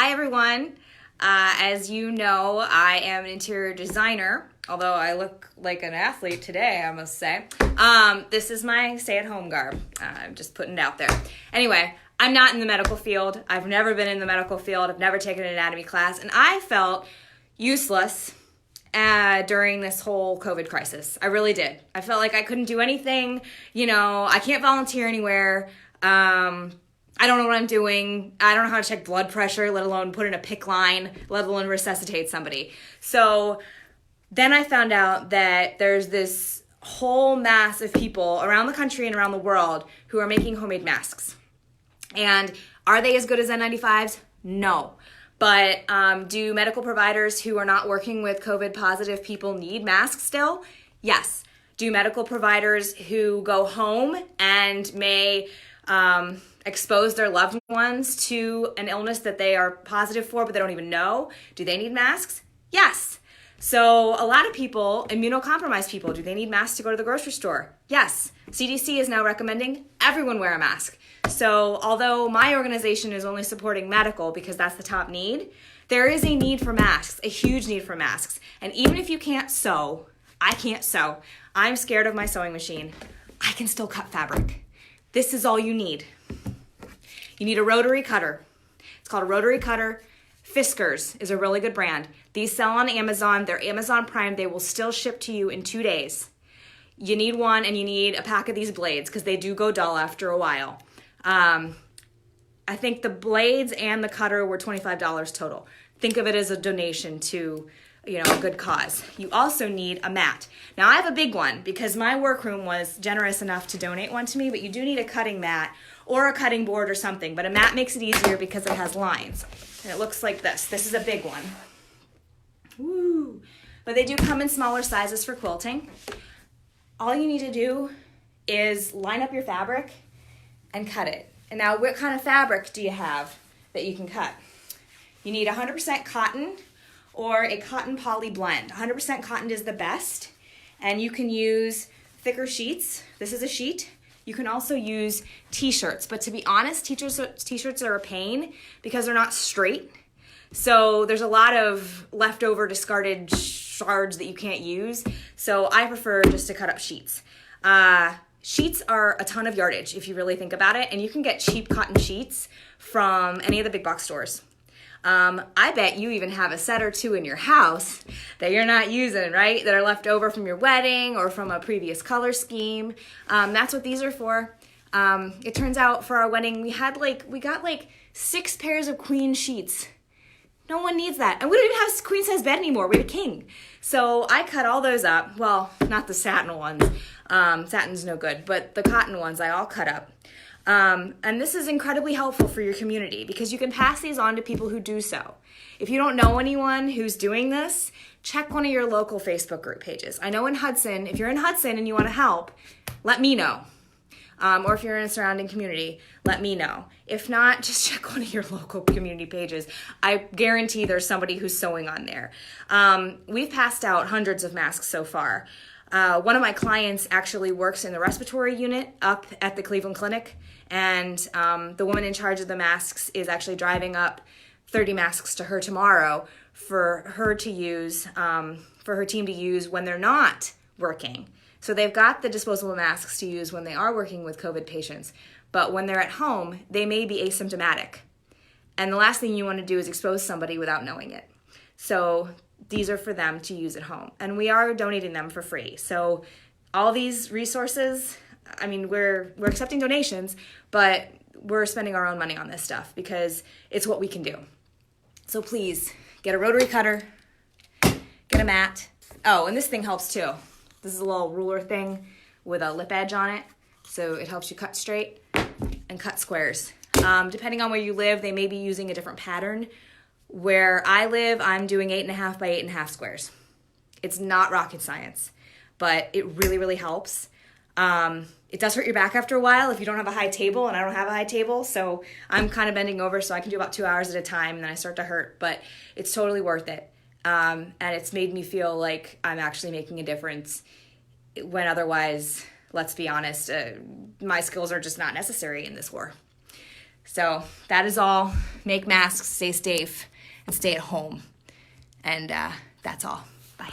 Hi, everyone. As you know, I am an interior designer, although I look like an athlete today, I must say. This is my stay-at-home garb. I'm just putting it out there. Anyway, I'm not in the medical field. I've never been in the medical field. I've never taken an anatomy class, and I felt useless during this whole COVID crisis. I really did. I felt like I couldn't do anything. I can't volunteer anywhere. I don't know what I'm doing. I don't know how to check blood pressure, let alone put in a PICC line, let alone resuscitate somebody. So then I found out that there's this whole mass of people around the country and around the world who are making homemade masks. And are they as good as N95s? No. But do medical providers who are not working with COVID positive people need masks still? Yes. Do medical providers who go home and may expose their loved ones to an illness that they are positive for but they don't even know, do they need masks? Yes. So a lot of people, immunocompromised people, do they need masks to go to the grocery store? Yes. CDC is now recommending everyone wear a mask. So although my organization is only supporting medical because that's the top need, there is a need for masks, a huge need for masks. And even if you can't sew, I can't sew. I'm scared of my sewing machine. I can still cut fabric. This is all you need. You need a rotary cutter. It's called a rotary cutter. Fiskars is a really good brand. These sell on Amazon. They're Amazon Prime. They will still ship to you in 2 days. You need one and you need a pack of these blades because they do go dull after a while. I think the blades and the cutter were $25 total. Think of it as a donation to a good cause. You also need a mat. Now I have a big one because my workroom was generous enough to donate one to me, but you do need a cutting mat or a cutting board or something, but a mat makes it easier because it has lines. And it looks like this. This is a big one. Woo! But they do come in smaller sizes for quilting. All you need to do is line up your fabric and cut it. And now what kind of fabric do you have that you can cut? You need 100% cotton or a cotton poly blend. 100% cotton is the best, and you can use thicker sheets. This is a sheet. You can also use t-shirts, but to be honest, t-shirts are a pain because they're not straight. So there's a lot of leftover discarded shards that you can't use. So I prefer just to cut up sheets. Sheets are a ton of yardage if you really think about it, and you can get cheap cotton sheets from any of the big box stores. I bet you even have a set or two in your house that you're not using, right? That are left over from your wedding or from a previous color scheme. That's what these are for. It turns out for our wedding, we got 6 pairs of queen sheets. No one needs that. And we don't even have a queen size bed anymore. We have a king. So I cut all those up. Well, not the satin ones. Satin's no good, but the cotton ones I all cut up. And this is incredibly helpful for your community because you can pass these on to people who do so. If you don't know anyone who's doing this, check one of your local Facebook group pages. I know in Hudson, if you're in Hudson and you want to help, let me know. Or if you're in a surrounding community, let me know. If not, just check one of your local community pages. I guarantee there's somebody who's sewing on there. We've passed out hundreds of masks so far. One of my clients actually works in the respiratory unit up at the Cleveland Clinic, and the woman in charge of the masks is actually driving up 30 masks to her tomorrow for her to use, for her team to use when they're not working. So they've got the disposable masks to use when they are working with COVID patients, but when they're at home, they may be asymptomatic. And the last thing you want to do is expose somebody without knowing it. So these are for them to use at home, and we are donating them for free. So all these resources, we're accepting donations, but we're spending our own money on this stuff because it's what we can do. So please get a rotary cutter, get a mat. Oh, and this thing helps too. This is a little ruler thing with a lip edge on it, so it helps you cut straight and cut squares. Depending on where you live, they may be using a different pattern. Where I live, I'm doing 8.5 by 8.5 squares. It's not rocket science, but it really, really helps. It does hurt your back after a while if you don't have a high table, and I don't have a high table, so I'm kind of bending over so I can do about 2 hours at a time, and then I start to hurt, but it's totally worth it. And it's made me feel like I'm actually making a difference when otherwise, let's be honest, my skills are just not necessary in this war. So that is all. make masks, stay safe, and stay at home. And that's all. Bye.